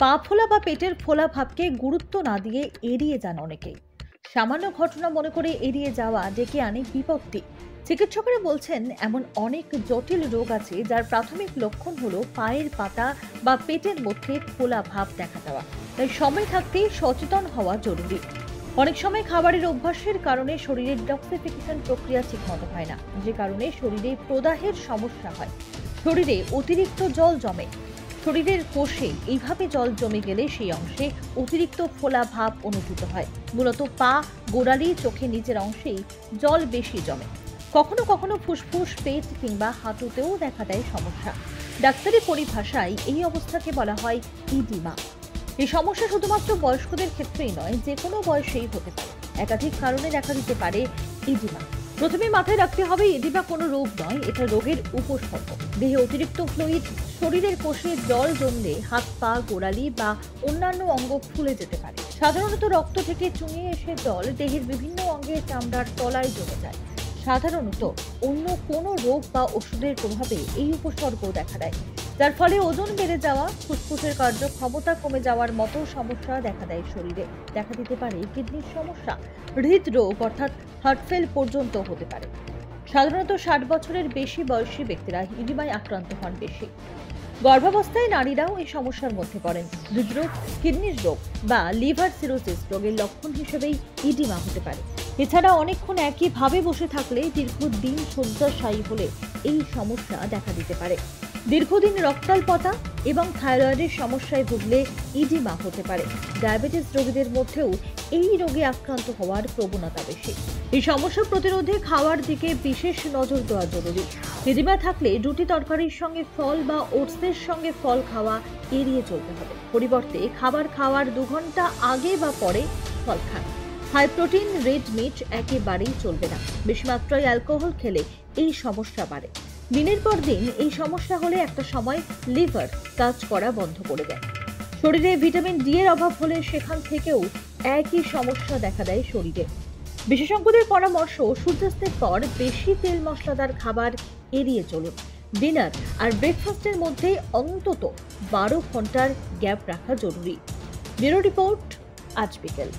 পা ফোলা বা পেটের ফোলা ভাবকে গুরুত্ব না দিয়ে এড়িয়ে যান অনেকেই। সামান্য ঘটনা মনে করে এড়িয়ে যাওয়া ডেকে আনে বিপত্তি। চিকিৎসকেরা বলছেন এমন অনেক জটিল রোগ আছে যার প্রাথমিক লক্ষণ হলো পায়ের পাতা বা পেটের মধ্যে ফোলা ভাব দেখা দেওয়া। তাই সময় থাকতেই সচেতন হওয়া জরুরি। অনেক সময় খাবারের অভ্যাসের কারণে শরীরের ডিটক্সিফিকেশন প্রক্রিয়া ঠিকমতো হয় না, যে কারণে শরীরে প্রদাহের সমস্যা হয়। শরীরে অতিরিক্ত জল জমে। শরীরের কোষে এইভাবে জল জমে গেলে সেই অংশে অতিরিক্ত ফোলা ভাব অনুভূত হয়। মূলত পা, গোড়ালি, চোখের নিচের অংশেই জল বেশি জমে। কখনো কখনো ফুসফুস, পেট কিংবা হাঁটুতেও দেখা দেয় সমস্যা। ডাক্তারি পরিভাষায় এই অবস্থাকে বলা হয় ইডিমা। এই সমস্যা শুধুমাত্র বয়স্কদের ক্ষেত্রেই নয়, যে কোনো বয়সেই হতে পারে। একাধিক কারণে দেখা দিতে পারে ইডিমা। প্রথমে মাথায় রাখতে হবে, ইডিমা কোনো রোগ নয়, এটা রোগের উপসর্গ। দেহে অতিরিক্ত ফ্লুইড, শরীরের কোষে জল জমলে হাত, পা, গোড়ালি বা অন্যান্য অঙ্গ ফুলে যেতে পারে। সাধারণত রক্ত থেকে চুইয়ে এসে জল দেহের বিভিন্ন অঙ্গে চামড়ার তলায় জমে যায়। সাধারণত অন্য কোনো রোগ বা ওষুধের প্রভাবে এই উপসর্গ দেখা দেয়, যার ফলে ওজন বেড়ে যাওয়া, ফুসফুসের কার্যক্ষমতা কমে যাওয়ার মতো সমস্যা দেখা দেয় শরীরে। দেখা দিতে পারে কিডনির সমস্যা, হৃদরোগ অর্থাৎ হার্ট ফেল পর্যন্ত হতে পারে। সাধারণত 60 বছরের বেশি বয়সী ব্যক্তিরা ইডিমায় আক্রান্ত হন বেশি। গর্ভাবস্থায় নারীরাও এই সমস্যার মধ্যে পড়েন। হৃদরোগ, কিডনির রোগ বা লিভার সিরোসিস রোগের লক্ষণ হিসেবেই ইডিমা হতে পারে। এছাড়া অনেকক্ষণ একইভাবে বসে থাকলে, দীর্ঘদিন শয্যাশায়ী হলে এই সমস্যা দেখা দিতে পারে। দীর্ঘদিন রক্তাল্পতা এবং থাইরয়েডের সমস্যায় ভুগলে ইডিমা হতে পারে। ডায়াবেটিস রোগীদের মধ্যেও এই রোগে আক্রান্ত হওয়ার প্রবণতা বেশি। এই সমস্যা প্রতিরোধে খাওয়ার দিকে বিশেষ নজর দেওয়া জরুরি। ইডিমা থাকলে রুটি তরকারির সঙ্গে ফল বা ওটসের সঙ্গে ফল খাওয়া এড়িয়ে চলতে হবে। পরিবর্তে খাবার খাওয়ার 2 ঘন্টা আগে বা পরে ফল খান। হাই প্রোটিন রেড মিট একেবারেই চলবে না। বেশি মাত্রায় অ্যালকোহল খেলে এই সমস্যা বাড়ে। দিনের পর দিন এই সমস্যা হলে একটা সময় লিভার কাজ করা বন্ধ করে দেয়। শরীরে ভিটামিন ডি এর অভাব হলে সেখান থেকেও একই সমস্যা দেখা দেয় শরীরে। বিশেষজ্ঞদের পরামর্শ, সূর্যাস্তের পর বেশি তেল মশলাদার খাবার এড়িয়ে চলুন। ডিনার আর ব্রেকফাস্টের মধ্যে অন্তত 12 ঘন্টার গ্যাপ রাখা জরুরি। ব্যুরো রিপোর্ট, আজ বিকেল।